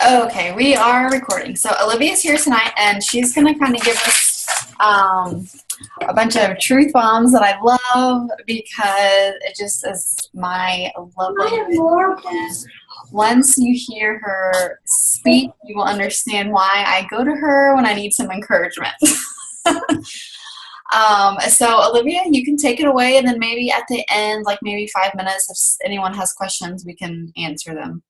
Okay, we are recording. So Olivia's here tonight, and she's going to kind of give us a bunch of truth bombs that I love because it just is my love language. And once you hear her speak, you will understand why I go to her when I need some encouragement. So Olivia, you can take it away, and then maybe at the end, like maybe 5 minutes, if anyone has questions, we can answer them.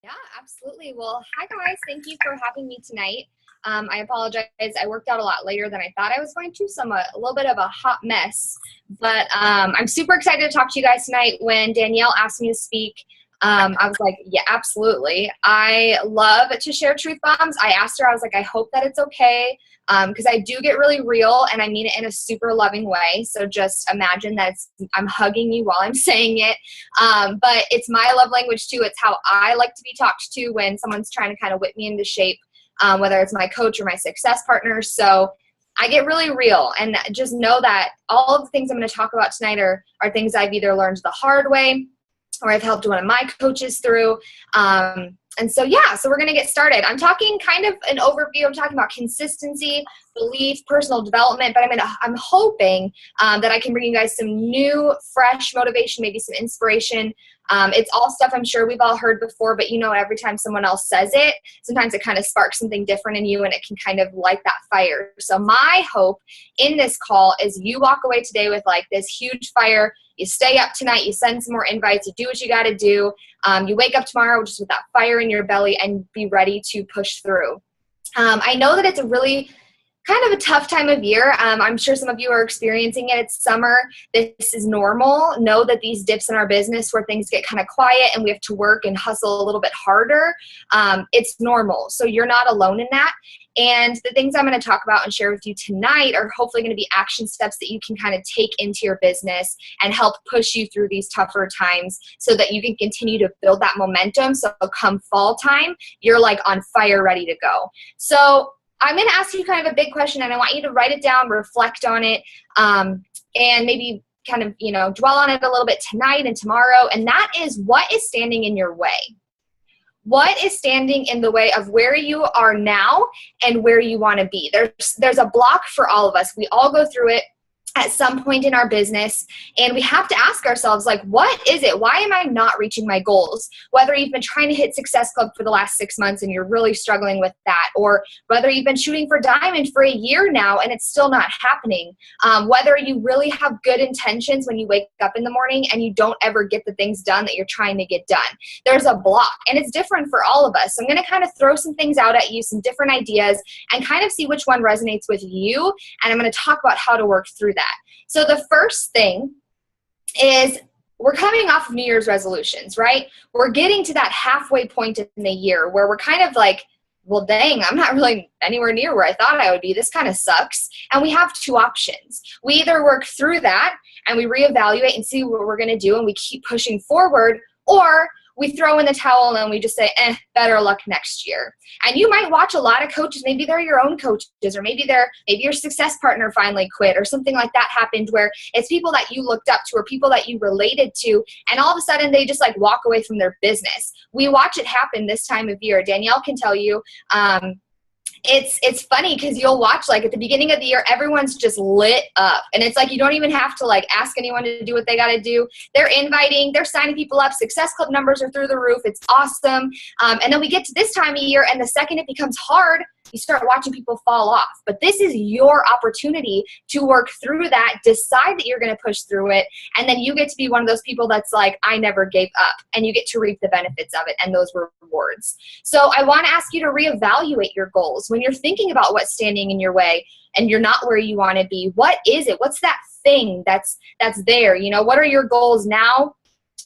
Yeah, absolutely. Well, hi guys. Thank you for having me tonight. I apologize. I worked out a lot later than I thought I was going to, so I'm a little bit of a hot mess. But I'm super excited to talk to you guys tonight. When Danielle asked me to speak, I was like, yeah, absolutely. I love to share truth bombs. I asked her, I was like, I hope that it's okay, because I do get really real, and I mean it in a super loving way. So just imagine that I'm hugging you while I'm saying it. But it's my love language too. It's how I like to be talked to when someone's trying to kind of whip me into shape, whether it's my coach or my success partner. So I get really real, and just know that all of the things I'm going to talk about tonight are things I've either learned the hard way or I've helped one of my coaches through. And so, yeah, so we're going to get started. I'm talking kind of an overview. I'm talking about consistency, belief, personal development, but I'm hoping that I can bring you guys some new, fresh motivation, maybe some inspiration. It's all stuff I'm sure we've all heard before, but every time someone else says it, sometimes it kind of sparks something different in you, and it can kind of light that fire. So my hope in this call is you walk away today with like this huge fire. You stay up tonight, you send some more invites, you do what you got to do. You wake up tomorrow just with that fire in your belly and be ready to push through. I know that it's a really kind of a tough time of year. I'm sure some of you are experiencing it. It's summer. This is normal. Know that these dips in our business where things get kind of quiet and we have to work and hustle a little bit harder, it's normal. So you're not alone in that. And the things I'm going to talk about and share with you tonight are hopefully going to be action steps that you can kind of take into your business and help push you through these tougher times so that you can continue to build that momentum. So come fall time, you're like on fire, ready to go. So I'm going to ask you kind of a big question, and I want you to write it down, reflect on it, and maybe kind of, dwell on it a little bit tonight and tomorrow. And that is, what is standing in your way? What is standing in the way of where you are now and where you want to be? There's a block for all of us. We all go through it at some point in our business, and we have to ask ourselves, like, what is it? Why am I not reaching my goals? Whether you've been trying to hit Success Club for the last 6 months and you're really struggling with that, or whether you've been shooting for Diamond for a year now and it's still not happening, whether you really have good intentions when you wake up in the morning and you don't ever get the things done that you're trying to get done. There's a block, and it's different for all of us. So I'm going to kind of throw some things out at you, some different ideas, and kind of see which one resonates with you, and I'm going to talk about how to work through that. So the first thing is, we're coming off of New Year's resolutions, right? We're getting to that halfway point in the year where we're kind of like, well, dang, I'm not really anywhere near where I thought I would be. This kind of sucks. And we have two options. We either work through that and we reevaluate and see what we're going to do and we keep pushing forward, or we throw in the towel and we just say, better luck next year. And you might watch a lot of coaches, maybe they're your own coaches, or maybe your success partner finally quit, or something like that happened, where it's people that you looked up to or people that you related to, and all of a sudden they just like walk away from their business. We watch it happen this time of year. Danielle can tell you, it's funny because you'll watch, like, at the beginning of the year, everyone's just lit up, and it's like you don't even have to like ask anyone to do what they got to do. They're inviting, they're signing people up. Success Club numbers are through the roof. It's awesome. And then we get to this time of year, and the second it becomes hard, you start watching people fall off. But this is your opportunity to work through that, decide that you're going to push through it, and then you get to be one of those people that's like, I never gave up, and you get to reap the benefits of it and those rewards. So I want to ask you to reevaluate your goals. When you're thinking about what's standing in your way and you're not where you want to be, what is it? What's that thing that's there? What are your goals now?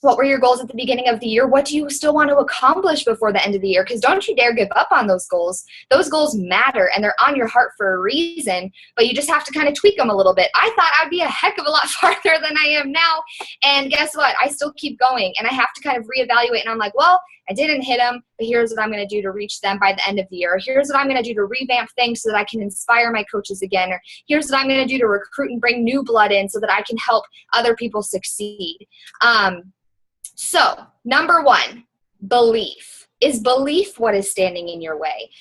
What were your goals at the beginning of the year? What do you still want to accomplish before the end of the year? Because don't you dare give up on those goals. Those goals matter, and they're on your heart for a reason, but you just have to kind of tweak them a little bit. I thought I'd be a heck of a lot farther than I am now, and guess what? I still keep going, and I have to kind of reevaluate, and I'm like, well, I didn't hit them, but here's what I'm going to do to reach them by the end of the year. Here's what I'm going to do to revamp things so that I can inspire my coaches again. Or here's what I'm going to do to recruit and bring new blood in so that I can help other people succeed. So number one, belief. Is belief what is standing in your way?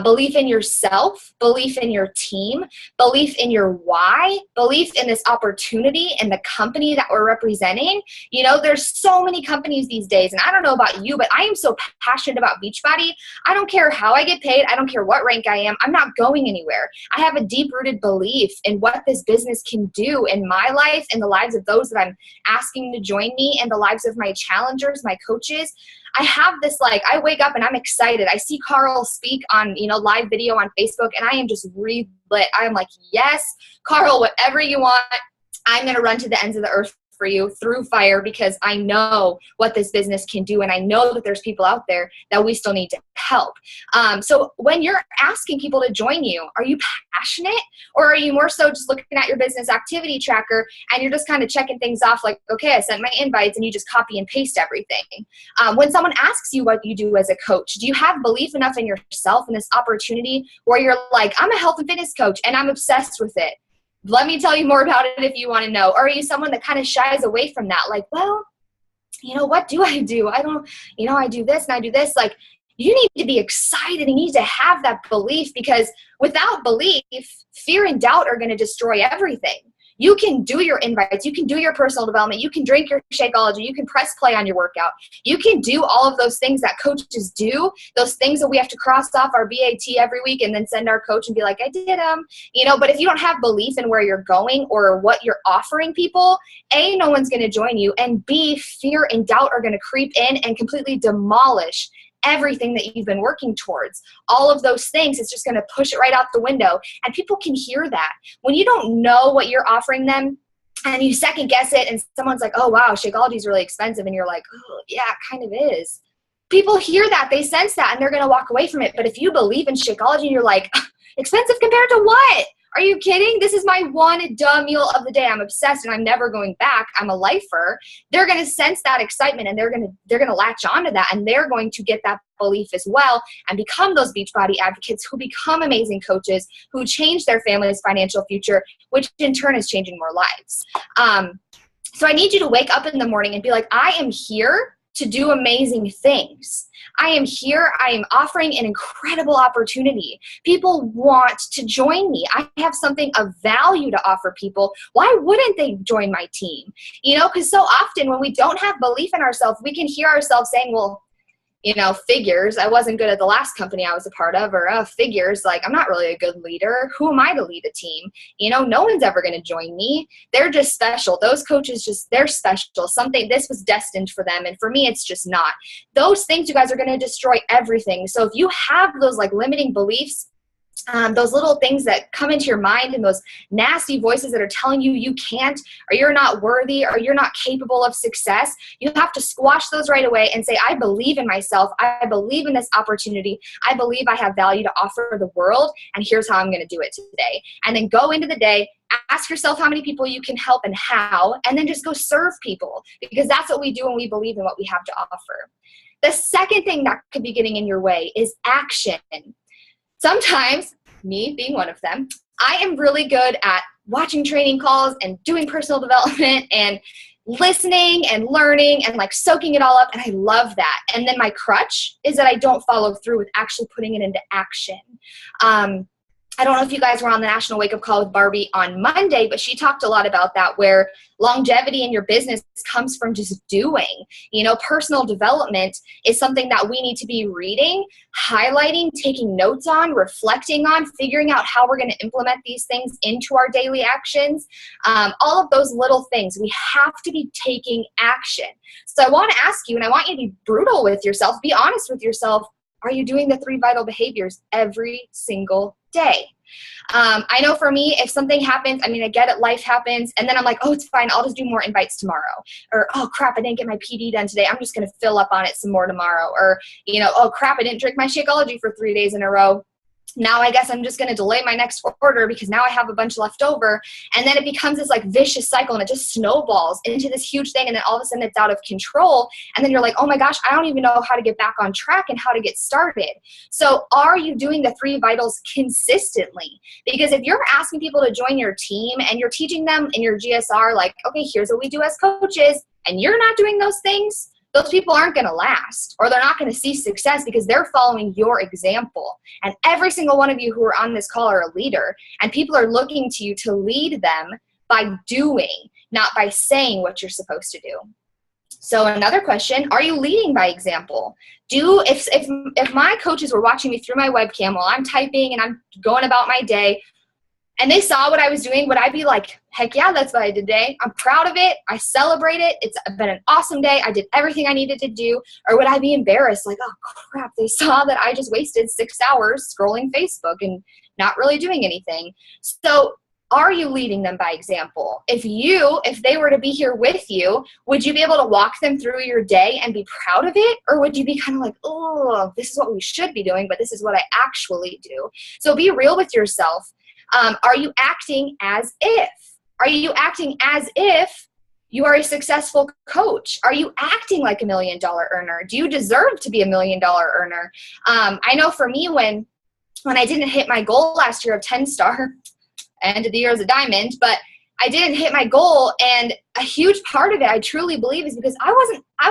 Belief in yourself, belief in your team, belief in your why, belief in this opportunity and the company that we're representing. You know, there's so many companies these days, and I don't know about you, but I am so passionate about Beachbody. I don't care how I get paid. I don't care what rank I am. I'm not going anywhere. I have a deep-rooted belief in what this business can do in my life and the lives of those that I'm asking to join me and the lives of my challengers, my coaches. I have this, like, I wake up and I'm excited. I see Carl speak on, you know, live video on Facebook, and I am just relit. I'm like, yes, Carl, whatever you want, I'm going to run to the ends of the earth for you through fire, because I know what this business can do, and I know that there's people out there that we still need to help. So when you're asking people to join you, are you passionate, or are you more so just looking at your business activity tracker and you're just kind of checking things off like, okay, I sent my invites, and you just copy and paste everything? When someone asks you what you do as a coach, do you have belief enough in yourself and this opportunity where you're like, I'm a health and fitness coach and I'm obsessed with it? Let me tell you more about it if you want to know. Or are you someone that kind of shies away from that? Like, well, you know, what do I do? I don't, you know, I do this and I do this. Like, you need to be excited. You need to have that belief, because without belief, fear and doubt are going to destroy everything. You can do your invites. You can do your personal development. You can drink your Shakeology. You can press play on your workout. You can do all of those things that coaches do, those things that we have to cross off our BAT every week and then send our coach and be like, I did them. You know, but if you don't have belief in where you're going or what you're offering people, A, no one's going to join you, and B, fear and doubt are going to creep in and completely demolish everything that you've been working towards. All of those things, it's just going to push it right out the window. And people can hear that. When you don't know what you're offering them and you second guess it, and someone's like, oh, wow, Shakeology is really expensive. And you're like, oh, yeah, it kind of is. People hear that, they sense that, and they're going to walk away from it. But if you believe in Shakeology and you're like, expensive compared to what? Are you kidding? This is my one dumb meal of the day. I'm obsessed and I'm never going back. I'm a lifer. They're going to sense that excitement, and they're going to latch onto that, and they're going to get that belief as well and become those Beachbody advocates who become amazing coaches who change their family's financial future, which in turn is changing more lives. So I need you to wake up in the morning and be like, I am here to do amazing things. I am here. I am offering an incredible opportunity. People want to join me. I have something of value to offer people. Why wouldn't they join my team? You know, because so often when we don't have belief in ourselves, we can hear ourselves saying, well, you know, figures, I wasn't good at the last company I was a part of, or figures, like, I'm not really a good leader. Who am I to lead a team? You know, no one's ever going to join me. They're just special. Those coaches they're special. This was destined for them. And for me, it's just not. Those things, you guys, are going to destroy everything. So if you have those like limiting beliefs, those little things that come into your mind and those nasty voices that are telling you you can't, or you're not worthy, or you're not capable of success, you have to squash those right away and say, I believe in myself. I believe in this opportunity. I believe I have value to offer the world, and here's how I'm going to do it today. And then go into the day, ask yourself how many people you can help and how, and then just go serve people, because that's what we do when we believe in what we have to offer. The second thing that could be getting in your way is action. Sometimes, me being one of them, I am really good at watching training calls and doing personal development and listening and learning and like soaking it all up, and I love that. And then my crutch is that I don't follow through with actually putting it into action. I don't know if you guys were on the National Wake Up Call with Barbie on Monday, but she talked a lot about that, where longevity in your business comes from just doing. You know, personal development is something that we need to be reading, highlighting, taking notes on, reflecting on, figuring out how we're going to implement these things into our daily actions. All of those little things, we have to be taking action. So I want to ask you, and I want you to be brutal with yourself, be honest with yourself. Are you doing the 3 vital behaviors every single day? I know for me, if something happens, I mean, I get it, life happens, and then I'm like, oh, it's fine, I'll just do more invites tomorrow. Or, oh, crap, I didn't get my PD done today, I'm just going to fill up on it some more tomorrow. Or, you know, oh, crap, I didn't drink my Shakeology for 3 days in a row. Now I guess I'm just going to delay my next order because now I have a bunch left over. And then it becomes this like vicious cycle, and it just snowballs into this huge thing. And then all of a sudden it's out of control. And then you're like, oh my gosh, I don't even know how to get back on track and how to get started. So are you doing the 3 vitals consistently? Because if you're asking people to join your team and you're teaching them in your GSR, like, okay, here's what we do as coaches, and you're not doing those things, those people aren't going to last, or they're not going to see success because they're following your example. And every single one of you who are on this call are a leader, and people are looking to you to lead them by doing, not by saying what you're supposed to do. So another question, are you leading by example? If my coaches were watching me through my webcam while I'm typing and I'm going about my day, and they saw what I was doing, would I be like, heck yeah, that's what I did today. I'm proud of it. I celebrate it. It's been an awesome day. I did everything I needed to do. Or would I be embarrassed? Like, oh crap, they saw that I just wasted 6 hours scrolling Facebook and not really doing anything. So are you leading them by example? If they were to be here with you, would you be able to walk them through your day and be proud of it? Or would you be kind of like, oh, this is what we should be doing, but this is what I actually do? So be real with yourself. Are you acting as if? Are you acting as if you are a successful coach? Are you acting like $1 million earner? Do you deserve to be $1 million earner? I know for me, when I didn't hit my goal last year of 10-star, end of the year as a diamond, but I didn't hit my goal, and a huge part of it, I truly believe, is because I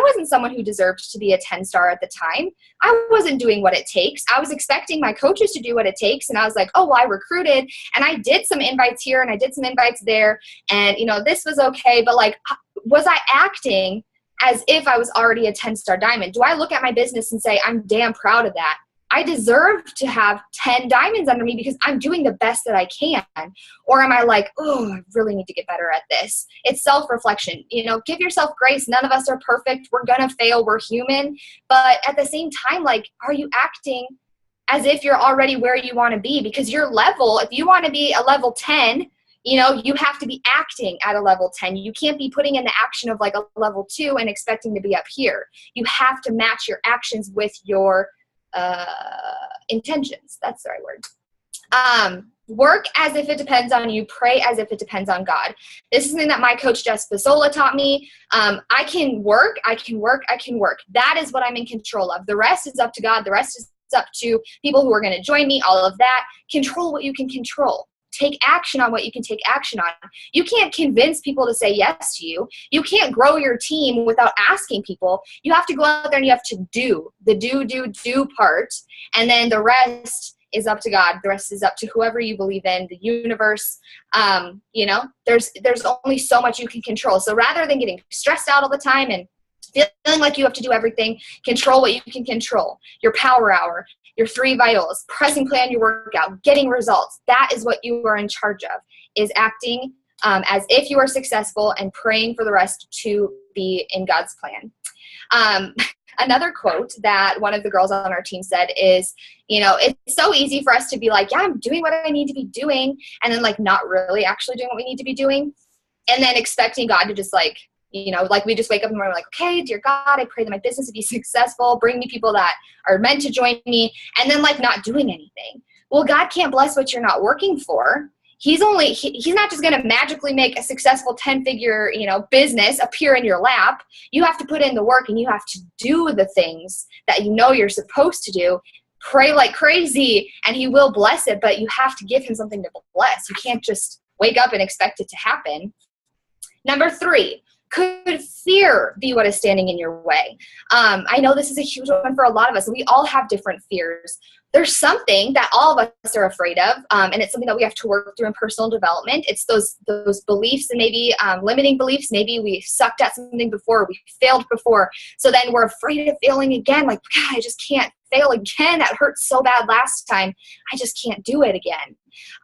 wasn't someone who deserved to be a 10-star at the time. I wasn't doing what it takes. I was expecting my coaches to do what it takes, and I was like, oh, well, I recruited, and I did some invites here, and I did some invites there, and, this was okay, but, like, was I acting as if I was already a 10-star diamond? Do I look at my business and say, I'm damn proud of that? I deserve to have 10 diamonds under me because I'm doing the best that I can. Or am I like, oh, I really need to get better at this? It's self-reflection. Give yourself grace. None of us are perfect. We're going to fail. We're human. But at the same time, like, are you acting as if you're already where you want to be? Because your level, if you want to be a level 10, you have to be acting at a level 10. You can't be putting in the action of like a level 2 and expecting to be up here. You have to match your actions with your intentions. That's the right word. Work as if it depends on you. Pray as if it depends on God. This is something that my coach Jess Fasola taught me. I can work. That is what I'm in control of. The rest is up to God. The rest is up to people who are going to join me, all of that. Control what you can control. Take action on what you can take action on. You can't convince people to say yes to you. You can't grow your team without asking people. You have to go out there and you have to do the do part. And then the rest is up to God. The rest is up to whoever you believe in, the universe. There's only so much you can control. So rather than getting stressed out all the time and feeling like you have to do everything, control what you can control. Your power hour, your 3 vitals, pressing plan your workout, getting results. That is what you are in charge of, is acting as if you are successful and praying for the rest to be in God's plan. Another quote that one of the girls on our team said is, it's so easy for us to be like, yeah, I'm doing what I need to be doing, and then like not really actually doing what we need to be doing, and then expecting God to just like we just wake up in the morning like, okay, dear God, I pray that my business would be successful. Bring me people that are meant to join me. And then like not doing anything. Well, God can't bless what you're not working for. He's not just going to magically make a successful 10-figure, business appear in your lap. You have to put in the work, and you have to do the things that you're supposed to do. Pray like crazy, and he will bless it, but you have to give him something to bless. You can't just wake up and expect it to happen. Number 3. Could fear be what is standing in your way? I know this is a huge one for a lot of us. We all have different fears. There's something that all of us are afraid of, and it's something that we have to work through in personal development. It's those beliefs and maybe limiting beliefs. Maybe we sucked at something before, we failed before, so then we're afraid of failing again. Like, God, I just can't fail again. That hurt so bad last time. I just can't do it again.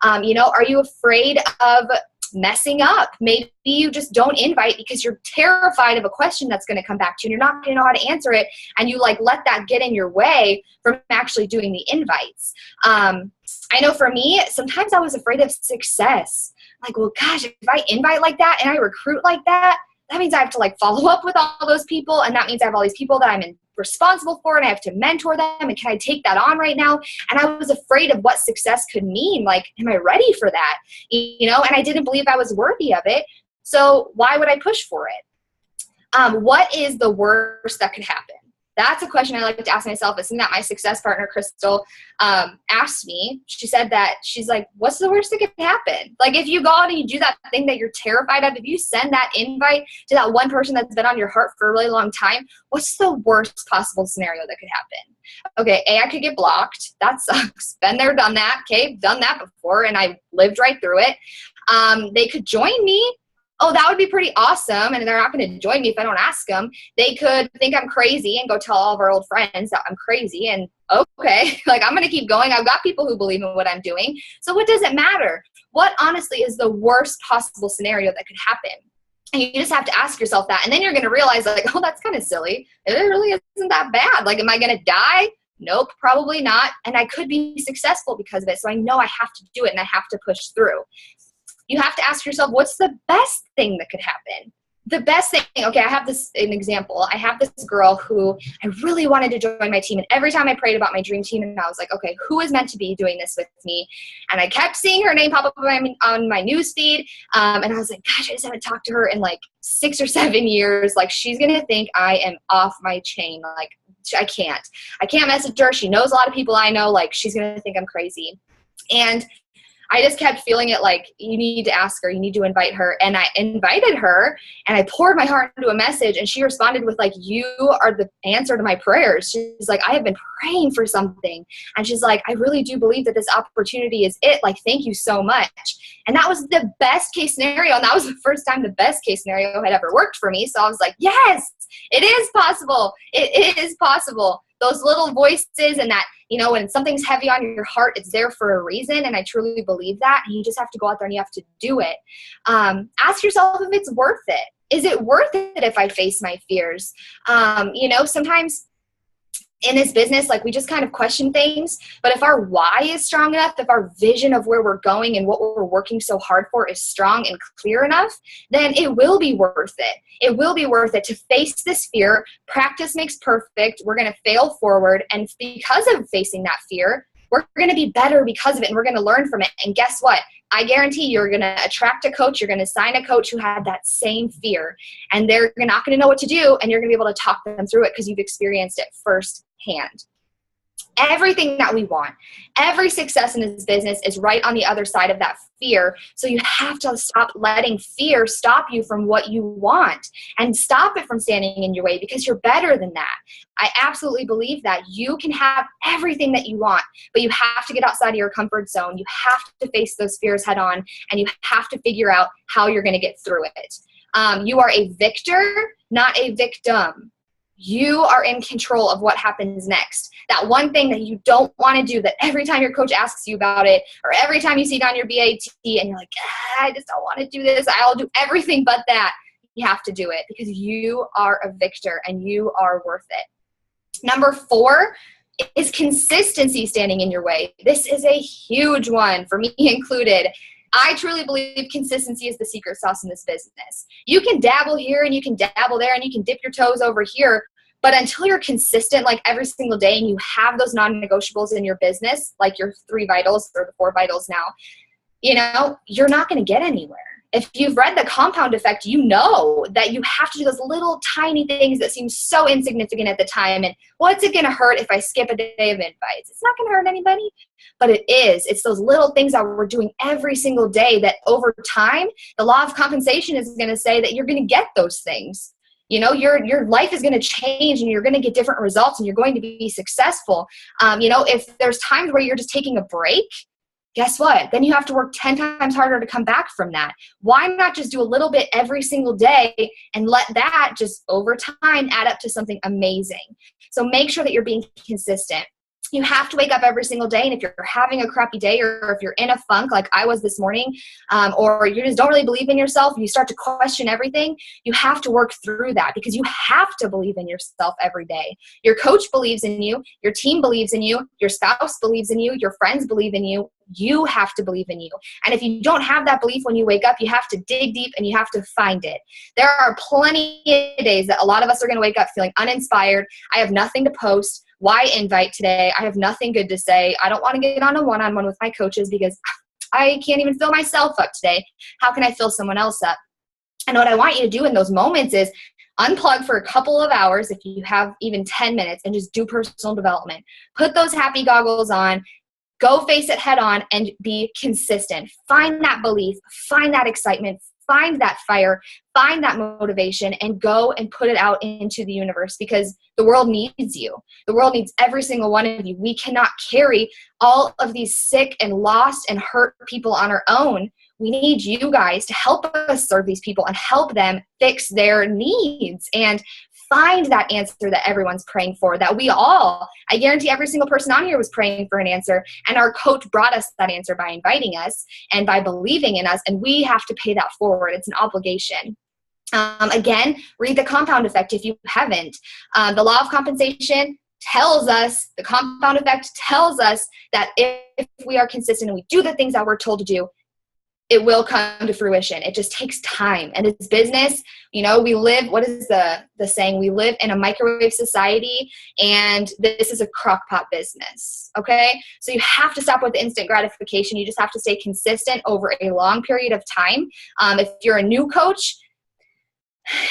Are you afraid of messing up? Maybe you just don't invite because you're terrified of a question that's going to come back to you and you're not going to know how to answer it, and you like let that get in your way from actually doing the invites. I know for me, sometimes I was afraid of success. Like, well, gosh, if I invite like that and I recruit like that, that means I have to like follow up with all those people, and that means I have all these people that I'm responsible for, and I have to mentor them, and can I take that on right now? And I was afraid of what success could mean. Like, am I ready for that? And I didn't believe I was worthy of it. So why would I push for it? What is the worst that could happen? That's a question I like to ask myself. It's something that my success partner, Crystal, asked me. She said that she's like, what's the worst that could happen? Like if you go out and you do that thing that you're terrified of, if you send that invite to that one person that's been on your heart for a really long time, what's the worst possible scenario that could happen? Okay, A, I could get blocked. That sucks. Been there, done that. Okay, done that before, and I lived right through it. They could join me. Oh, that would be pretty awesome. And they're not going to join me if I don't ask them. They could think I'm crazy and go tell all of our old friends that I'm crazy. And okay, like I'm going to keep going. I've got people who believe in what I'm doing. So what does it matter? What honestly is the worst possible scenario that could happen? And you just have to ask yourself that. And then you're going to realize like, oh, that's kind of silly. It really isn't that bad. Like, am I going to die? Nope, probably not. And I could be successful because of it. So I know I have to do it and I have to push through. You have to ask yourself, what's the best thing that could happen? The best thing, okay, I have an example. I have this girl who I really wanted to join my team. And every time I prayed about my dream team, and I was like, okay, who is meant to be doing this with me? And I kept seeing her name pop up on my news feed. And I was like, gosh, I just haven't talked to her in like 6 or 7 years. Like, she's going to think I am off my chain. Like, I can't message her. She knows a lot of people I know. Like, she's going to think I'm crazy. And I just kept feeling it like, you need to ask her, you need to invite her. And I invited her and I poured my heart into a message and she responded with like, you are the answer to my prayers. She's like, I have been praying for something. And she's like, I really do believe that this opportunity is it. Like, thank you so much. And that was the best case scenario. And that was the first time the best case scenario had ever worked for me. So I was like, yes, it is possible. It is possible. Those little voices and that, you know, when something's heavy on your heart, it's there for a reason. And I truly believe that. And you just have to go out there and you have to do it. Ask yourself if it's worth it. Is it worth it if I face my fears? You know, sometimes in this business, like we just kind of question things, but if our why is strong enough, if our vision of where we're going and what we're working so hard for is strong and clear enough, then it will be worth it. It will be worth it to face this fear. Practice makes perfect. We're going to fail forward. And because of facing that fear, we're going to be better because of it. And we're going to learn from it. And guess what? I guarantee you're going to attract a coach. You're going to sign a coach who had that same fear. And they're not going to know what to do. And you're going to be able to talk them through it because you've experienced it firsthand. Everything that we want, every success in this business is right on the other side of that fear. So you have to stop letting fear stop you from what you want and stop it from standing in your way because you're better than that. I absolutely believe that you can have everything that you want, but you have to get outside of your comfort zone. You have to face those fears head on and you have to figure out how you're going to get through it. You are a victor, not a victim. You are in control of what happens next. That one thing that you don't want to do, that every time your coach asks you about it, or every time you see it on your BAT and you're like, I just don't want to do this. I'll do everything but that. You have to do it because you are a victor and you are worth it. Number 4 is consistency standing in your way. This is a huge one for me included. I truly believe consistency is the secret sauce in this business. You can dabble here and you can dabble there and you can dip your toes over here, but until you're consistent like every single day and you have those non-negotiables in your business, like your 3 vitals or the 4 vitals now, you know, you're not going to get anywhere. If you've read The Compound Effect, you know that you have to do those little tiny things that seem so insignificant at the time. And what's it going to hurt if I skip a day of invites? It's not going to hurt anybody, but it is. It's those little things that we're doing every single day that over time, the law of compensation is going to say that you're going to get those things. You know, your life is going to change and you're going to get different results and you're going to be successful. You know, if there's times where you're just taking a break, guess what? Then you have to work 10 times harder to come back from that. Why not just do a little bit every single day and let that just over time add up to something amazing? So make sure that you're being consistent. You have to wake up every single day, and if you're having a crappy day or if you're in a funk like I was this morning, or you just don't really believe in yourself and you start to question everything, you have to work through that because you have to believe in yourself every day. Your coach believes in you, your team believes in you, your spouse believes in you, your friends believe in you. You have to believe in you. And if you don't have that belief when you wake up, you have to dig deep and you have to find it. There are plenty of days that a lot of us are going to wake up feeling uninspired. I have nothing to post. Why invite today? I have nothing good to say. I don't want to get on a one-on-one with my coaches because I can't even fill myself up today. How can I fill someone else up? And what I want you to do in those moments is unplug for a couple of hours if you have even 10 minutes and just do personal development. Put those happy goggles on, go face it head on, and be consistent. Find that belief, find that excitement, find that fire, find that motivation, and go and put it out into the universe, because the world needs you. The world needs every single one of you. We cannot carry all of these sick and lost and hurt people on our own. We need you guys to help us serve these people and help them fix their needs and find that answer that everyone's praying for, that we all, I guarantee every single person on here was praying for an answer, and our coach brought us that answer by inviting us and by believing in us, and we have to pay that forward. It's an obligation. Again, read The Compound Effect if you haven't. The law of compensation tells us, the compound effect tells us that if we are consistent and we do the things that we're told to do, it will come to fruition. It just takes time. And it's business. You know, we live, what is the saying? We live in a microwave society, and this is a crock pot business. Okay. So you have to stop with the instant gratification. You just have to stay consistent over a long period of time. If you're a new coach,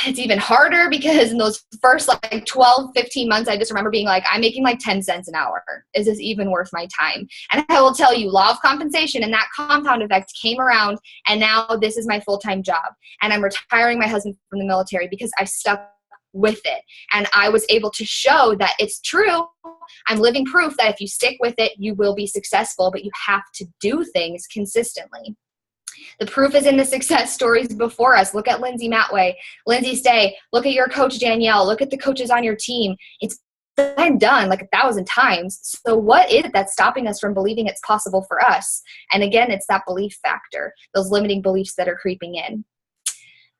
it's even harder, because in those first like 12, 15 months, I just remember being like, I'm making like 10 cents an hour. Is this even worth my time? And I will tell you, law of compensation and that compound effect came around, and now this is my full-time job. And I'm retiring my husband from the military because I stuck with it. And I was able to show that it's true. I'm living proof that if you stick with it, you will be successful, but you have to do things consistently. The proof is in the success stories before us. Look at Lindsay Matway, Lindsay Stay. Look at your coach, Danielle. Look at the coaches on your team. It's been done like 1,000 times. So what is it that's stopping us from believing it's possible for us? And again, it's that belief factor, those limiting beliefs that are creeping in.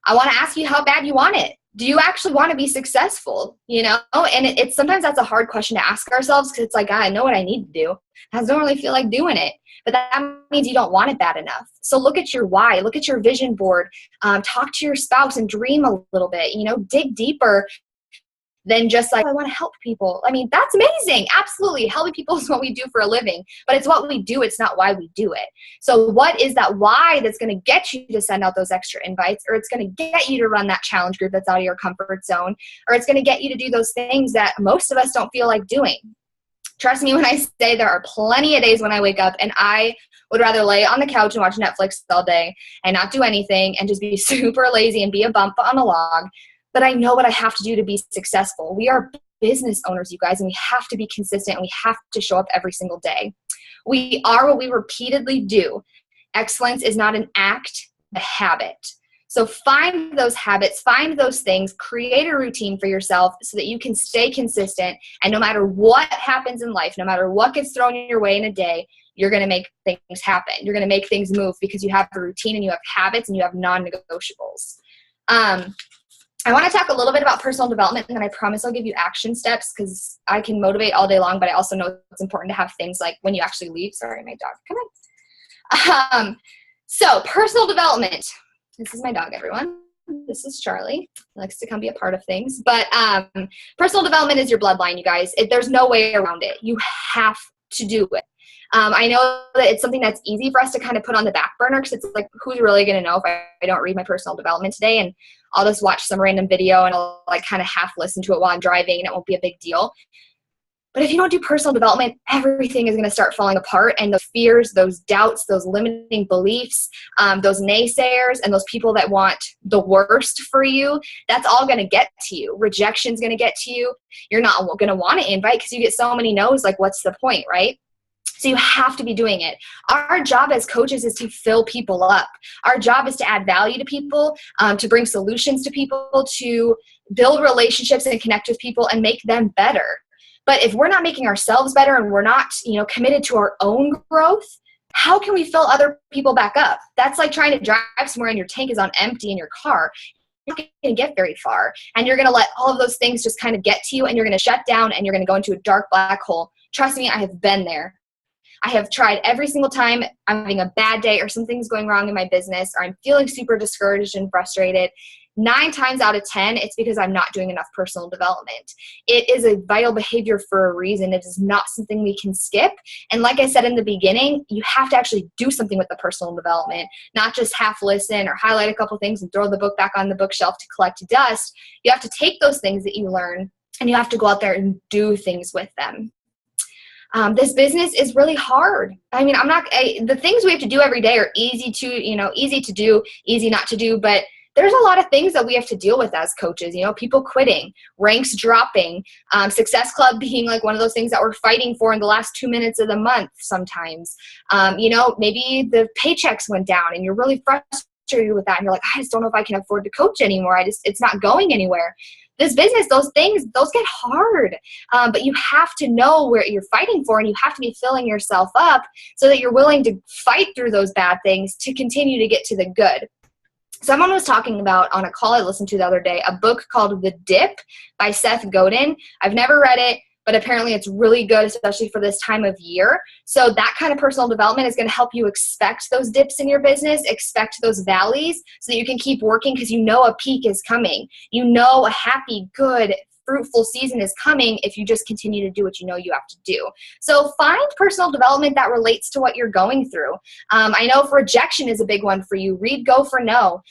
I want to ask you how bad you want it. Do you actually want to be successful? You know, and it's sometimes that's a hard question to ask ourselves, because it's like, I know what I need to do. I don't really feel like doing it. But that means you don't want it bad enough. So look at your why, look at your vision board, talk to your spouse and dream a little bit, you know, dig deeper than just like, I want to help people. I mean, that's amazing. Absolutely. Helping people is what we do for a living, but it's what we do. It's not why we do it. So what is that why that's going to get you to send out those extra invites, or it's going to get you to run that challenge group that's out of your comfort zone, or it's going to get you to do those things that most of us don't feel like doing? Trust me when I say there are plenty of days when I wake up and I would rather lay on the couch and watch Netflix all day and not do anything and just be super lazy and be a bump on a log. But I know what I have to do to be successful. We are business owners, you guys, and we have to be consistent, and we have to show up every single day. We are what we repeatedly do. Excellence is not an act, a habit. So find those habits, find those things, create a routine for yourself so that you can stay consistent. And no matter what happens in life, no matter what gets thrown your way in a day, you're going to make things happen. You're going to make things move because you have a routine and you have habits and you have non-negotiables. I want to talk a little bit about personal development, and then I promise I'll give you action steps, because I can motivate all day long, but I also know it's important to have things like when you actually leave. Sorry, my dog. Come on. So personal development. This is my dog, everyone. This is Charlie. He likes to come be a part of things. But personal development is your bloodline, you guys. There's no way around it. You have to do it. I know that it's something that's easy for us to kind of put on the back burner, because it's like, who's really going to know if I don't read my personal development today? And I'll just watch some random video and I'll like kind of half listen to it while I'm driving, and it won't be a big deal. But if you don't do personal development, everything is going to start falling apart. And those fears, those doubts, those limiting beliefs, those naysayers, and those people that want the worst for you, that's all going to get to you. Rejection's going to get to you. You're not going to want to invite because you get so many no's. Like, what's the point, right? So you have to be doing it. Our job as coaches is to fill people up. Our job is to add value to people, to bring solutions to people, to build relationships and connect with people and make them better. But if we're not making ourselves better and we're not, committed to our own growth, how can we fill other people back up? That's like trying to drive somewhere and your tank is on empty in your car. You're not going to get very far. And you're going to let all of those things just kind of get to you, and you're going to shut down and you're going to go into a dark black hole. Trust me, I have been there. I have tried every single time I'm having a bad day or something's going wrong in my business, or I'm feeling super discouraged and frustrated. 9 times out of 10, it's because I'm not doing enough personal development. It is a vital behavior for a reason. It is not something we can skip. And like I said in the beginning, you have to actually do something with the personal development, not just half listen or highlight a couple things and throw the book back on the bookshelf to collect dust. You have to take those things that you learn and you have to go out there and do things with them. This business is really hard. I mean, the things we have to do every day are easy to do, easy not to do, but there's a lot of things that we have to deal with as coaches, people quitting, ranks dropping, Success Club being like one of those things that we're fighting for in the last 2 minutes of the month sometimes. Maybe the paychecks went down and you're really frustrated with that. And you're like, I just don't know if I can afford to coach anymore. It's not going anywhere. This business, those get hard, but you have to know where you're fighting for, and you have to be filling yourself up so that you're willing to fight through those bad things to continue to get to the good. Someone was talking about, on a call I listened to the other day, a book called The Dip by Seth Godin. I've never read it, but apparently it's really good, especially for this time of year. So that kind of personal development is going to help you expect those dips in your business, expect those valleys so that you can keep working because you know a peak is coming. You know a happy, good, fruitful season is coming if you just continue to do what you know you have to do. So find personal development that relates to what you're going through. I know rejection is a big one for you. Read Go for No.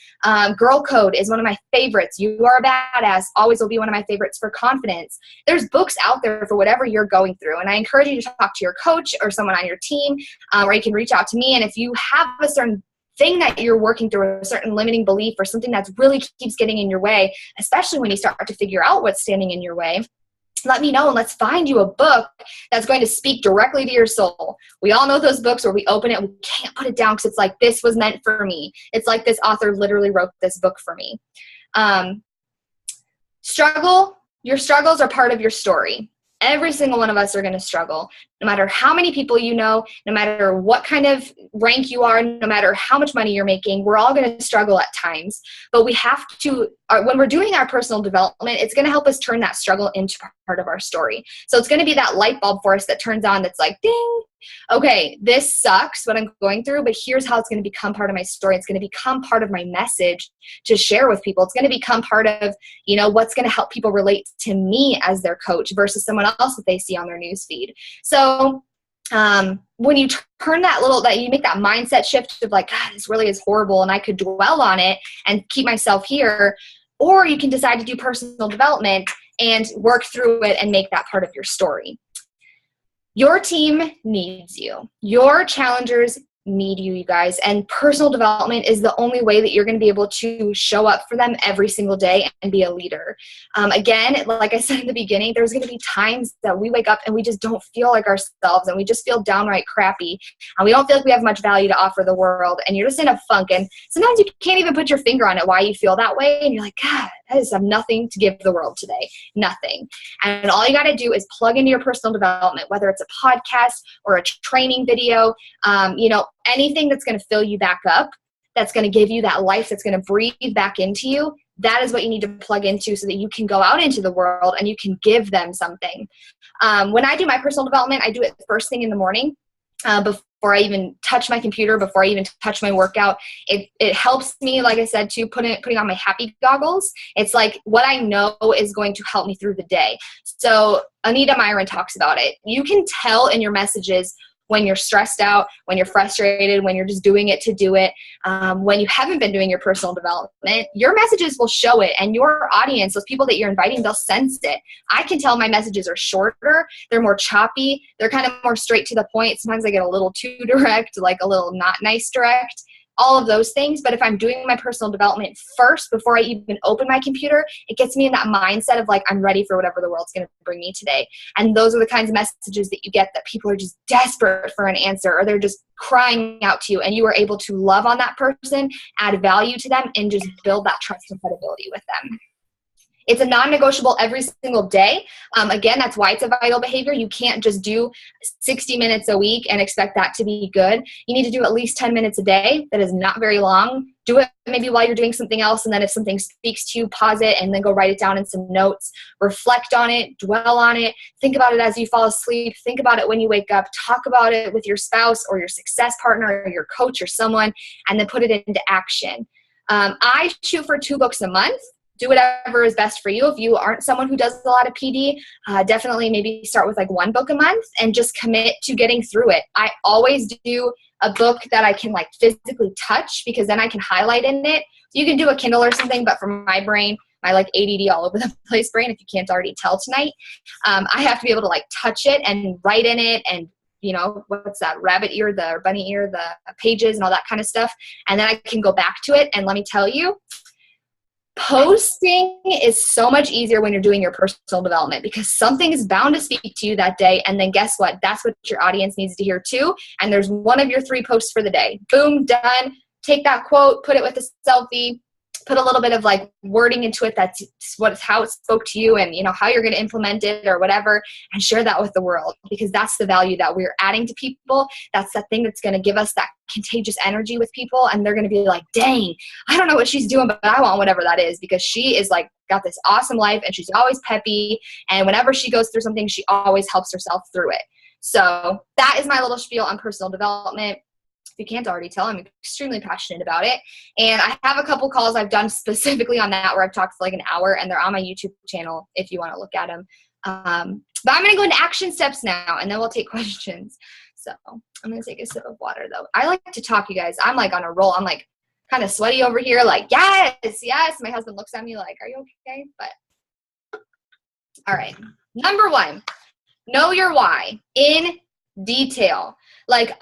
Girl Code is one of my favorites. You Are a Badass always will be one of my favorites for confidence. There's books out there for whatever you're going through. And I encourage you to talk to your coach or someone on your team, or you can reach out to me. And if you have a certain thing that you're working through, a certain limiting belief or something that's really keeps getting in your way, especially when you start to figure out what's standing in your way, let me know and let's find you a book that's going to speak directly to your soul. We all know those books where we open it and we can't put it down because it's like, this was meant for me. It's like this author literally wrote this book for me. Your struggles are part of your story. Every single one of us are going to struggle, no matter how many people you know, no matter what kind of rank you are, no matter how much money you're making, we're all going to struggle at times. But we have to, when we're doing our personal development, it's going to help us turn that struggle into part of our story. So it's going to be that light bulb for us that turns on that's like, ding, okay, this sucks what I'm going through, but here's how it's going to become part of my story. It's going to become part of my message to share with people. It's going to become part of, what's going to help people relate to me as their coach versus someone else that they see on their newsfeed. So when you turn that you make that mindset shift of like, God, this really is horrible and I could dwell on it and keep myself here, or you can decide to do personal development and work through it and make that part of your story. Your team needs you. Your challengers need you, you guys. And personal development is the only way that you're going to be able to show up for them every single day and be a leader. Again, like I said in the beginning, there's going to be times that we wake up and we just don't feel like ourselves and we just feel downright crappy and we don't feel like we have much value to offer the world and you're just in a funk. And sometimes you can't even put your finger on it why you feel that way. And you're like, God, I just have nothing to give the world today. Nothing. And all you got to do is plug into your personal development, whether it's a podcast or a training video, anything that's going to fill you back up, that's going to give you that life, that's going to breathe back into you. That is what you need to plug into so that you can go out into the world and you can give them something. When I do my personal development, I do it first thing in the morning. Before I even touch my computer, before I even touch my workout, it helps me, like I said, to putting on my happy goggles. It's like what I know is going to help me through the day. So Anita Myron talks about it. You can tell in your messages when you're stressed out, when you're frustrated, when you're just doing it to do it, when you haven't been doing your personal development, your messages will show it. And your audience, those people that you're inviting, they'll sense it. I can tell my messages are shorter. They're more choppy. They're kind of more straight to the point. Sometimes I get a little too direct, like a little not nice direct. All of those things. But if I'm doing my personal development first before I even open my computer, it gets me in that mindset of like, I'm ready for whatever the world's going to bring me today. And those are the kinds of messages that you get that people are just desperate for an answer, or they're just crying out to you, and you are able to love on that person, add value to them, and just build that trust and credibility with them. It's a non-negotiable every single day. Again, that's why it's a vital behavior. You can't just do 60 minutes a week and expect that to be good. You need to do at least 10 minutes a day. That is not very long. Do it maybe while you're doing something else, and then if something speaks to you, pause it and then go write it down in some notes. Reflect on it, dwell on it, think about it as you fall asleep, think about it when you wake up, talk about it with your spouse or your success partner or your coach or someone, and then put it into action. I shoot for 2 books a month. Do whatever is best for you. If you aren't someone who does a lot of PD, definitely maybe start with like 1 book a month and just commit to getting through it. I always do a book that I can like physically touch, because then I can highlight in it. You can do a Kindle or something, but for my brain, my like ADD all over the place brain, if you can't already tell tonight, I have to be able to like touch it and write in it, and you know, what's that, rabbit ear, or bunny ear, the pages and all that kind of stuff. And then I can go back to it. And let me tell you, posting is so much easier when you're doing your personal development, because something is bound to speak to you that day. And then guess what? That's what your audience needs to hear too. And there's one of your 3 posts for the day. Boom, done. Take that quote, put it with a selfie, put a little bit of like wording into it. That's how it spoke to you, and you know how you're going to implement it or whatever, and share that with the world, because that's the value that we're adding to people. That's the thing that's going to give us that contagious energy with people, and they're going to be like, dang, I don't know what she's doing, but I want whatever that is, because she is like got this awesome life and she's always peppy, and whenever she goes through something, she always helps herself through it. So that is my little spiel on personal development. If you can't already tell, I'm extremely passionate about it. And I have a couple calls I've done specifically on that where I've talked for like an hour, and they're on my YouTube channel if you want to look at them. But I'm going to go into action steps now, and then we'll take questions. So I'm going to take a sip of water though. I like to talk, you guys. I'm like on a roll. I'm like kind of sweaty over here. Like, yes, yes. My husband looks at me like, are you okay? But all right. Number 1, know your why in detail. Like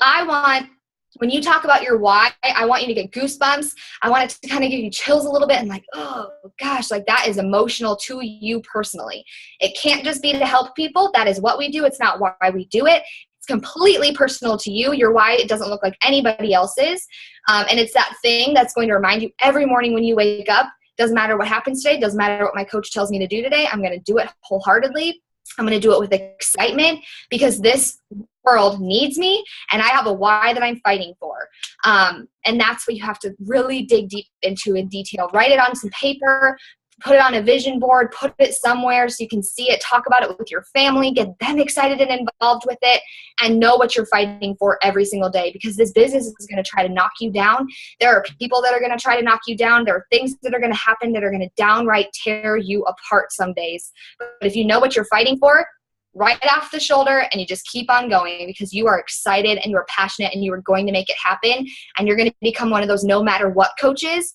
when you talk about your why, I want you to get goosebumps. I want it to kind of give you chills a little bit, and like, oh gosh, like that is emotional to you personally. It can't just be to help people. That is what we do. It's not why we do it. It's completely personal to you. Your why, it doesn't look like anybody else's. And it's that thing that's going to remind you every morning when you wake up. Doesn't matter what happens today. Doesn't matter what my coach tells me to do today. I'm going to do it wholeheartedly. I'm going to do it with excitement, because this world needs me, and I have a why that I'm fighting for. And that's what you have to really dig deep into in detail. Write it on some paper, put it on a vision board, put it somewhere so you can see it, talk about it with your family, get them excited and involved with it, and know what you're fighting for every single day, because this business is going to try to knock you down. There are people that are going to try to knock you down. There are things that are going to happen that are going to downright tear you apart some days. But if you know what you're fighting for, right off the shoulder, and you just keep on going, because you are excited and you are passionate and you are going to make it happen, and you're going to become one of those no matter what coaches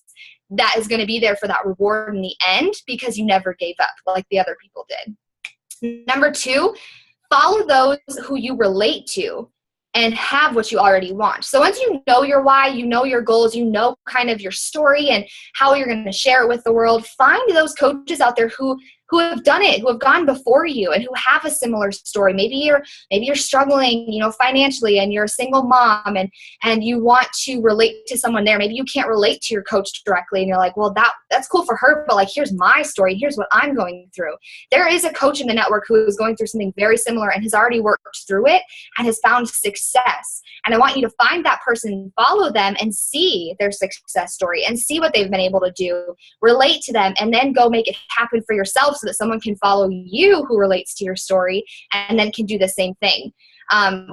that is going to be there for that reward in the end, because you never gave up like the other people did. Number 2, follow those who you relate to and have what you already want. So once you know your why, you know your goals, you know kind of your story and how you're going to share it with the world, find those coaches out there who have done it, who have gone before you, and who have a similar story. Maybe you're struggling, financially, and you're a single mom, and you want to relate to someone there. Maybe you can't relate to your coach directly, and you're like, well, that's cool for her, but like, here's my story. Here's what I'm going through. There is a coach in the network who is going through something very similar and has already worked through it and has found success. And I want you to find that person, follow them, and see their success story and see what they've been able to do, relate to them, and then go make it happen for yourself so that someone can follow you who relates to your story and then can do the same thing.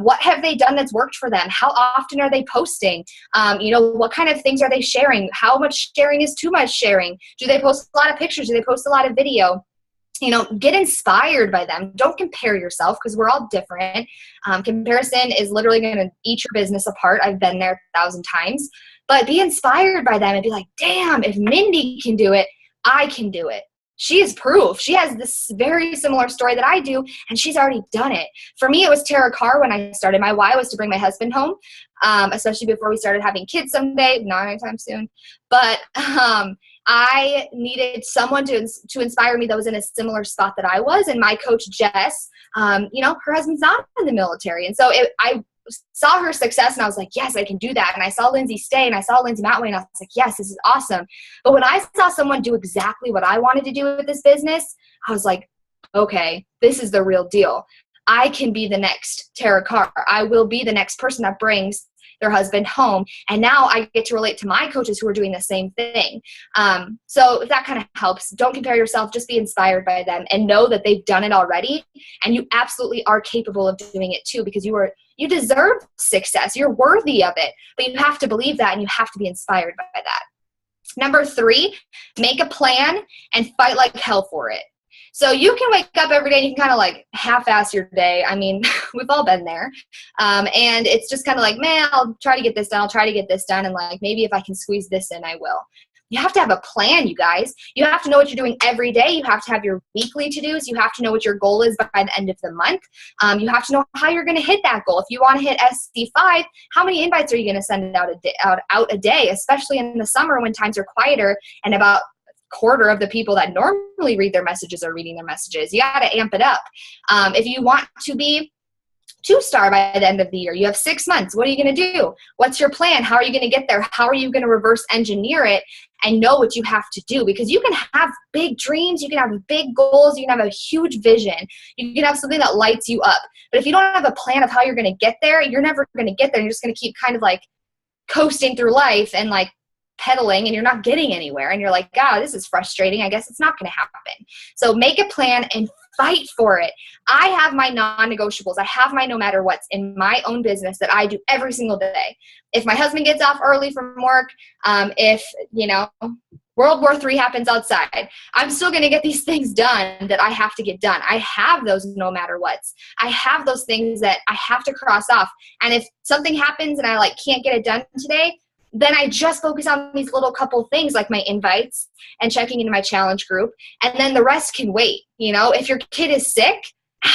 What have they done that's worked for them? How often are they posting? What kind of things are they sharing? How much sharing is too much sharing? Do they post a lot of pictures? Do they post a lot of video? Get inspired by them. Don't compare yourself, because we're all different. Comparison is literally going to eat your business apart. I've been there 1,000 times. But be inspired by them and be like, damn, if Mindy can do it, I can do it. She is proof. She has this very similar story that I do, and she's already done it. For me, it was Tara Carr when I started. My why was to bring my husband home, especially before we started having kids someday, not anytime soon. But I needed someone to inspire me that was in a similar spot that I was. And my coach, Jess, her husband's not in the military. And so I saw her success, and I was like, yes, I can do that. And I saw Lindsay stay, and I saw Lindsay Mountway, and I was like, yes, this is awesome. But when I saw someone do exactly what I wanted to do with this business, I was like, okay, this is the real deal. I can be the next Tara Carr. I will be the next person that brings their husband home. And now I get to relate to my coaches who are doing the same thing. So if that kind of helps, don't compare yourself, just be inspired by them and know that they've done it already. And you absolutely are capable of doing it too, because you deserve success. You're worthy of it, but you have to believe that, and you have to be inspired by that. Number 3, make a plan and fight like hell for it. So you can wake up every day and you can kind of like half-ass your day. I mean, we've all been there. And it's just kind of like, man, I'll try to get this done. I'll try to get this done. And like, maybe if I can squeeze this in, I will. You have to have a plan, you guys. You have to know what you're doing every day. You have to have your weekly to-dos. You have to know what your goal is by the end of the month. You have to know how you're going to hit that goal. If you want to hit SC5, how many invites are you going to send out a day, especially in the summer when times are quieter and about quarter of the people that normally read their messages are reading their messages. You got to amp it up. If you want to be 2-star by the end of the year, you have 6 months. What are you going to do? What's your plan? How are you going to get there? How are you going to reverse engineer it and know what you have to do? Because you can have big dreams. You can have big goals. You can have a huge vision. You can have something that lights you up. But if you don't have a plan of how you're going to get there, you're never going to get there. You're just going to keep kind of like coasting through life and like pedaling, and you're not getting anywhere. And you're like, God, this is frustrating. I guess it's not going to happen. So make a plan and fight for it. I have my non-negotiables. I have my no matter what's in my own business that I do every single day. If my husband gets off early from work, if, World War III happens outside, I'm still going to get these things done that I have to get done. I have those no matter what's. I have those things that I have to cross off. And if something happens and I like can't get it done today, then I just focus on these little couple things like my invites and checking into my challenge group. And then the rest can wait. If your kid is sick,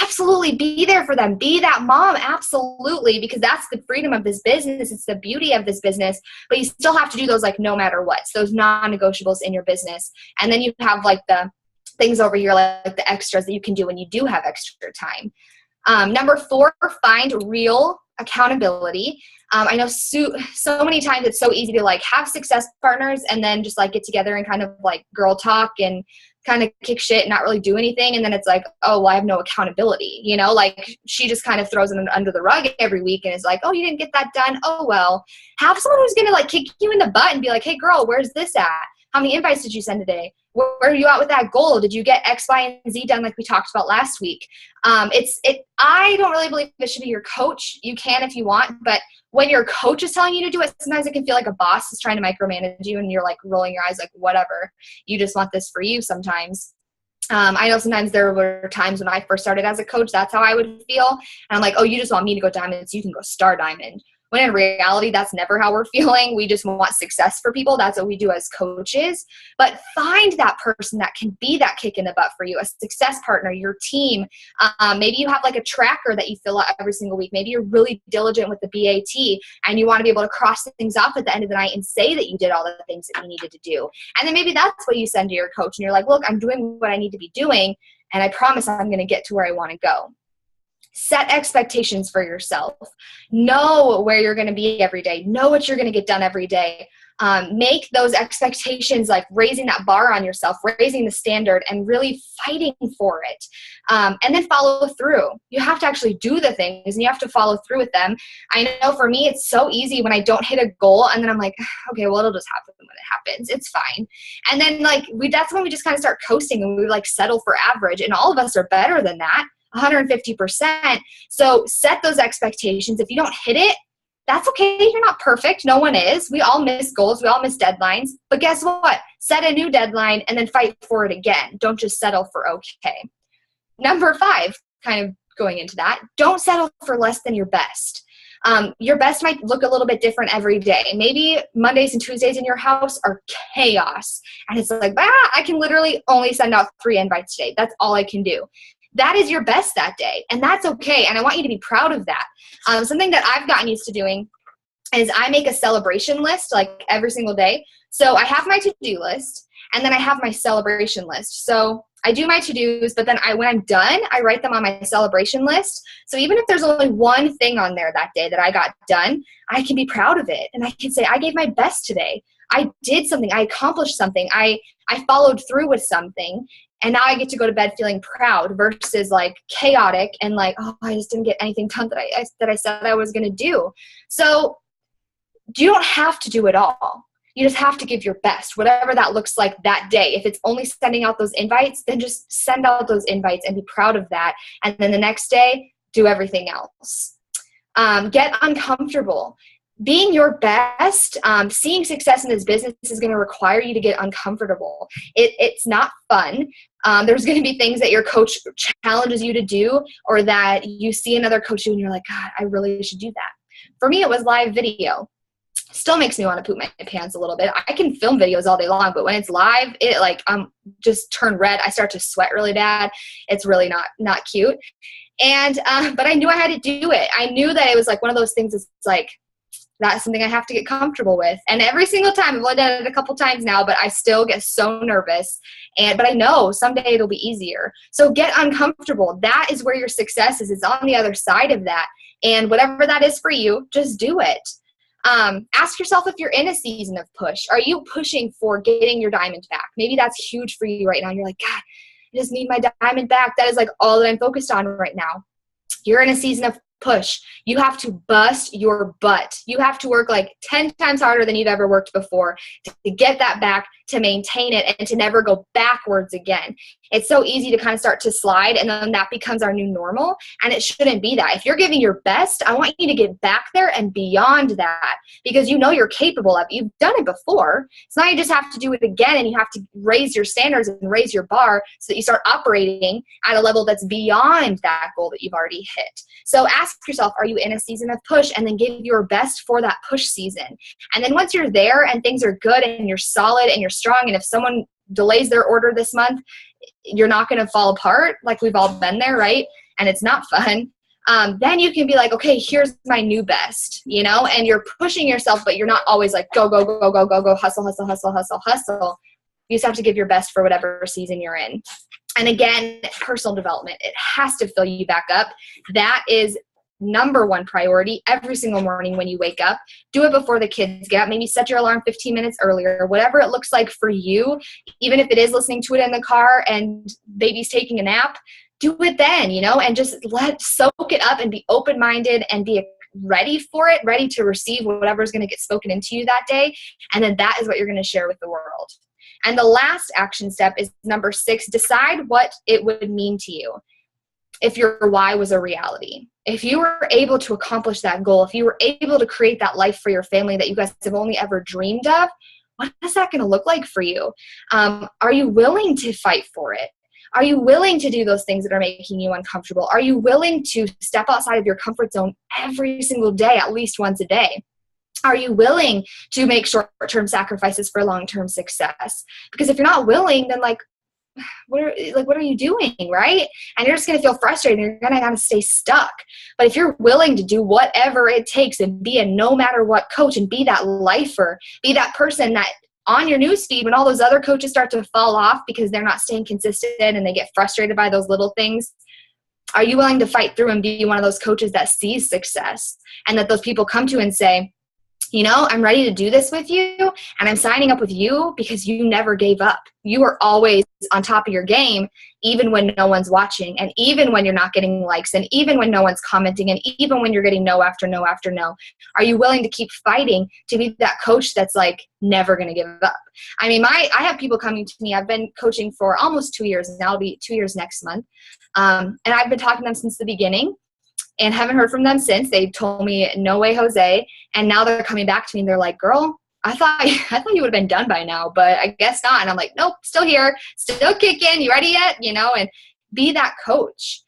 absolutely be there for them. Be that mom. Absolutely. Because that's the freedom of this business. It's the beauty of this business, but you still have to do those like no matter what, those non-negotiables in your business. And then you have like the things over here, like the extras that you can do when you do have extra time. Number 4, find real accountability. I know so many times it's so easy to like have success partners and then just like get together and kind of like girl talk and kind of kick shit and not really do anything. And then it's like, oh, well, I have no accountability. Like she just kind of throws it under the rug every week and is like, oh, you didn't get that done. Oh, well, have someone who's going to like kick you in the butt and be like, hey girl, where's this at? How many invites did you send today? Where are you at with that goal? Did you get X, Y, and Z done like we talked about last week? I don't really believe it should be your coach. You can if you want, but when your coach is telling you to do it, sometimes it can feel like a boss is trying to micromanage you and you're like rolling your eyes like, whatever. You just want this for you sometimes. I know sometimes there were times when I first started as a coach, that's how I would feel. And I'm like, oh, you just want me to go diamond so you can go star diamond. When in reality, that's never how we're feeling. We just want success for people. That's what we do as coaches. But find that person that can be that kick in the butt for you, a success partner, your team. Maybe you have like a tracker that you fill out every single week. Maybe you're really diligent with the BAT and you want to be able to cross things off at the end of the night and say that you did all the things that you needed to do. And then maybe that's what you send to your coach and you're like, look, I'm doing what I need to be doing and I promise I'm going to get to where I want to go. Set expectations for yourself. Know where you're going to be every day. Know what you're going to get done every day. Make those expectations like raising that bar on yourself, raising the standard, and really fighting for it. And then follow through. You have to actually do the things and you have to follow through with them. I know for me, it's so easy when I don't hit a goal and then I'm like, okay, well, it'll just happen when it happens. It's fine. And then that's when we just kind of start coasting and we like settle for average. And all of us are better than that. 150%. So set those expectations. If you don't hit it, that's okay. You're not perfect. No one is. We all miss goals. We all miss deadlines. But guess what? Set a new deadline and then fight for it again. Don't just settle for okay. Number 5, kind of going into that, don't settle for less than your best. Your best might look a little bit different every day. Maybe Mondays and Tuesdays in your house are chaos. And it's like, I can literally only send out 3 invites today. That's all I can do. That is your best that day, and that's okay, and I want you to be proud of that. Something that I've gotten used to doing is I make a celebration list like every single day. So I have my to-do list, and then I have my celebration list. So I do my to-dos, but then when I'm done, I write them on my celebration list. So even if there's only one thing on there that day that I got done, I can be proud of it, and I can say I gave my best today. I did something. I accomplished something. I followed through with something. And now I get to go to bed feeling proud versus like chaotic and like, oh, I just didn't get anything done that I said I was going to do. So you don't have to do it all. You just have to give your best, whatever that looks like that day. If it's only sending out those invites, then just send out those invites and be proud of that. And then the next day, do everything else. Get uncomfortable. being your best, seeing success in this business is going to require you to get uncomfortable. It's not fun. There's going to be things that your coach challenges you to do, or that you see another coach do and you're like, God, I really should do that. For me, it was live video. Still makes me want to poop my pants a little bit. I can film videos all day long, but when it's live, it like just turn red. I start to sweat really bad. It's really not cute. And but I knew I had to do it. I knew that it was like one of those things. It's like, that's something I have to get comfortable with. And every single time, I've only done it a couple times now, but I still get so nervous. But I know someday it'll be easier. So get uncomfortable. That is where your success is. It's on the other side of that. And whatever that is for you, just do it. Ask yourself if you're in a season of push. Are you pushing for getting your diamond back? Maybe that's huge for you right now. You're like, God, I just need my diamond back. That is like all that I'm focused on right now. You're in a season of push. You have to bust your butt. You have to work like 10 times harder than you've ever worked before to get that back, to maintain it, and to never go backwards again. It's so easy to kind of start to slide, and then that becomes our new normal, and it shouldn't be that. If you're giving your best, I want you to get back there and beyond that, because you know you're capable of it. You've done it before. So now you just have to do it again, and you have to raise your standards and raise your bar so that you start operating at a level that's beyond that goal that you've already hit. So ask yourself, are you in a season of push? And then give your best for that push season. And then once you're there and things are good and you're solid and you're strong, and if someone delays their order this month, you're not going to fall apart. Like, we've all been there, right? And it's not fun. Then you can be like, okay, here's my new best, you know, and you're pushing yourself, but you're not always like, go, go, go, go, go, go, hustle, hustle, hustle, hustle, hustle. You just have to give your best for whatever season you're in. And again, personal development, it has to fill you back up. That is number one priority every single morning when you wake up. Do it before the kids get up. Maybe set your alarm 15 minutes earlier, whatever it looks like for you. Even if it is listening to it in the car and baby's taking a nap, do it then, you know, and just soak it up and be open-minded and be ready for it, ready to receive whatever's going to get spoken into you that day. And then that is what you're going to share with the world. And the last action step is number 6, decide what it would mean to you if your why was a reality. If you were able to accomplish that goal, if you were able to create that life for your family that you guys have only ever dreamed of, what is that going to look like for you? Are you willing to fight for it? Are you willing to do those things that are making you uncomfortable? Are you willing to step outside of your comfort zone every single day, at least once a day? Are you willing to make short-term sacrifices for long-term success? Because if you're not willing, then what are you doing, right? And you're just going to feel frustrated, and you're going to kind of stay stuck. But if you're willing to do whatever it takes and be a no matter what coach and be that lifer, be that person that on your newsfeed, when all those other coaches start to fall off because they're not staying consistent and they get frustrated by those little things, are you willing to fight through and be one of those coaches that sees success and that those people come to and say, you know, I'm ready to do this with you, and I'm signing up with you because you never gave up. You were always on top of your game, even when no one's watching, and even when you're not getting likes, and even when no one's commenting, and even when you're getting no after no after no. Are you willing to keep fighting to be that coach that's like never going to give up? I mean, I have people coming to me. I've been coaching for almost 2 years now. It'll be 2 years next month. And I've been talking to them since the beginning, and haven't heard from them since. They told me, no way, Jose. And now they're coming back to me and they're like, girl, I thought you would have been done by now, but I guess not. And I'm like, nope, still here, still kicking. You ready yet? You know, and be that coach.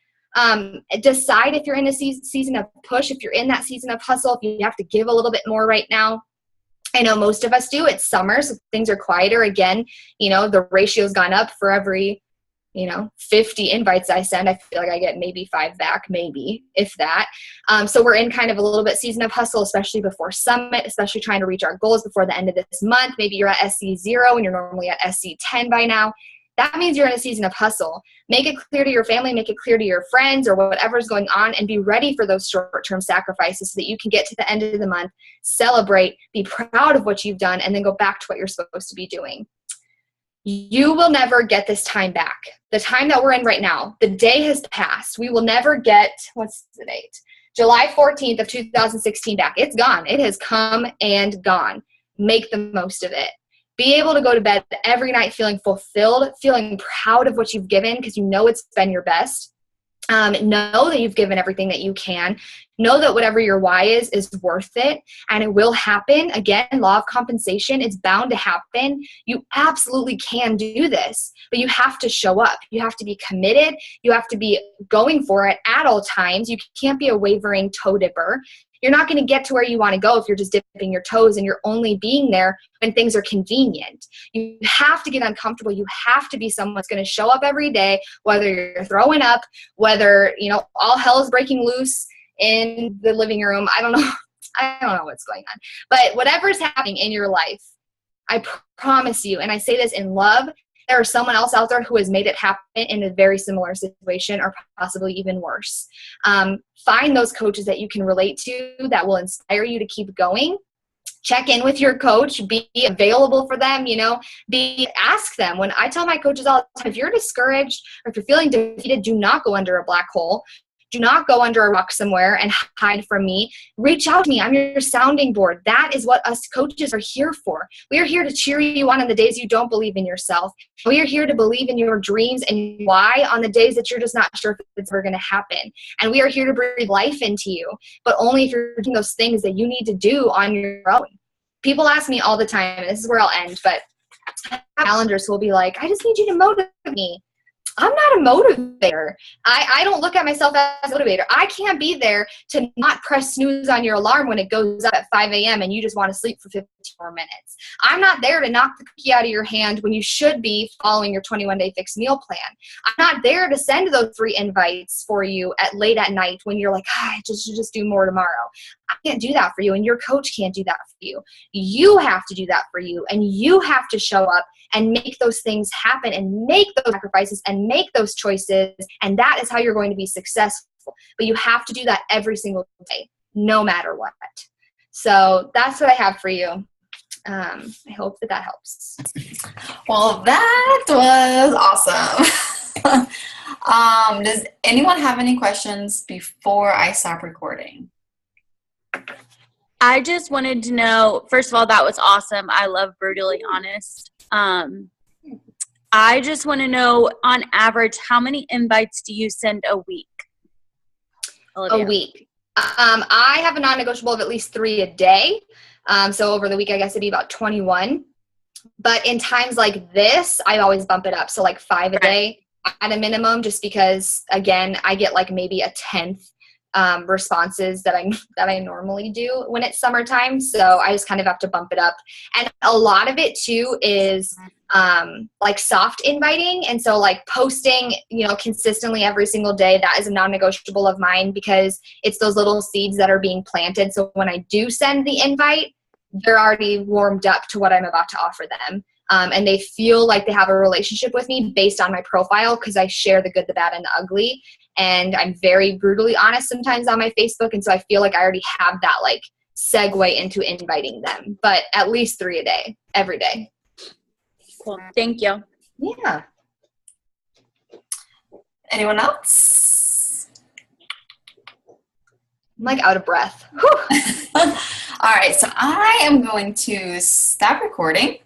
Decide if you're in a season of push, if you're in that season of hustle, if you have to give a little bit more right now. I know most of us do. It's summer, so things are quieter. Again, you know, the ratio's gone up for every 50 invites I send. I feel like I get maybe 5 back, maybe, if that. So we're in kind of a little bit season of hustle, especially before summit, especially trying to reach our goals before the end of this month. Maybe you're at SC0 and you're normally at SC10 by now. That means you're in a season of hustle. Make it clear to your family, make it clear to your friends or whatever's going on, and be ready for those short-term sacrifices so that you can get to the end of the month, celebrate, be proud of what you've done, and then go back to what you're supposed to be doing. You will never get this time back. The time that we're in right now, the day has passed. We will never get, what's the date? July 14th of 2016 back. It's gone. It has come and gone. Make the most of it. Be able to go to bed every night feeling fulfilled, feeling proud of what you've given because you know it's been your best. Know that you've given everything that you can. know that whatever your why is worth it, and it will happen. Again, law of compensation, it's bound to happen. You absolutely can do this, but you have to show up. You have to be committed. You have to be going for it at all times. You can't be a wavering toe dipper. You're not going to get to where you want to go if you're just dipping your toes and you're only being there when things are convenient. You have to get uncomfortable. You have to be someone that's going to show up every day, whether you're throwing up, whether, all hell is breaking loose in the living room. I don't know. I don't know what's going on. But whatever's happening in your life, I promise you, and I say this in love, there is someone else out there who has made it happen in a very similar situation or possibly even worse. Find those coaches that you can relate to that will inspire you to keep going. Check in with your coach, be available for them, ask them. When I tell my coaches all the time, if you're discouraged or if you're feeling defeated, do not go under a black hole. Do not go under a rock somewhere and hide from me. Reach out to me. I'm your sounding board. That is what us coaches are here for. We are here to cheer you on the days you don't believe in yourself. We are here to believe in your dreams and why on the days that you're just not sure if it's ever going to happen. And we are here to breathe life into you, but only if you're doing those things that you need to do on your own. People ask me all the time, and this is where I'll end, but calendars will be like, I just need you to motivate me. I'm not a motivator. I don't look at myself as a motivator. I can't be there to not press snooze on your alarm when it goes up at 5 a.m. and you just want to sleep for 15 more minutes. I'm not there to knock the cookie out of your hand when you should be following your 21-day fixed meal plan. I'm not there to send those 3 invites for you late at night when you're like, I should just do more tomorrow. I can't do that for you, and your coach can't do that for you. You have to do that for you, and you have to show up and make those things happen and make those sacrifices and make those choices, and that is how you're going to be successful. But you have to do that every single day, no matter what. So that's what I have for you. I hope that helps. Well, that was awesome. Does anyone have any questions before I stop recording? I just wanted to know, first of all, that was awesome. I love brutally honest. I just want to know, on average, how many invites do you send a week? Olivia? A week. I have a non-negotiable of at least 3 a day. So over the week, I guess it'd be about 21. But in times like this, I always bump it up. So like 5 a day at a minimum, just because, again, I get like maybe a 10th responses that I normally do when it's summertime. So I just kind of have to bump it up. And a lot of it too is like soft inviting. And so like posting, consistently every single day, that is a non-negotiable of mine, because it's those little seeds that are being planted. So when I do send the invite, they're already warmed up to what I'm about to offer them. And they feel like they have a relationship with me based on my profile, because I share the good, the bad, and the ugly. And I'm very brutally honest sometimes on my Facebook. And so I feel like I already have that like segue into inviting them, but at least 3 a day, every day. Cool. Thank you. Yeah. Anyone else? I'm like out of breath. All right. So I am going to stop recording.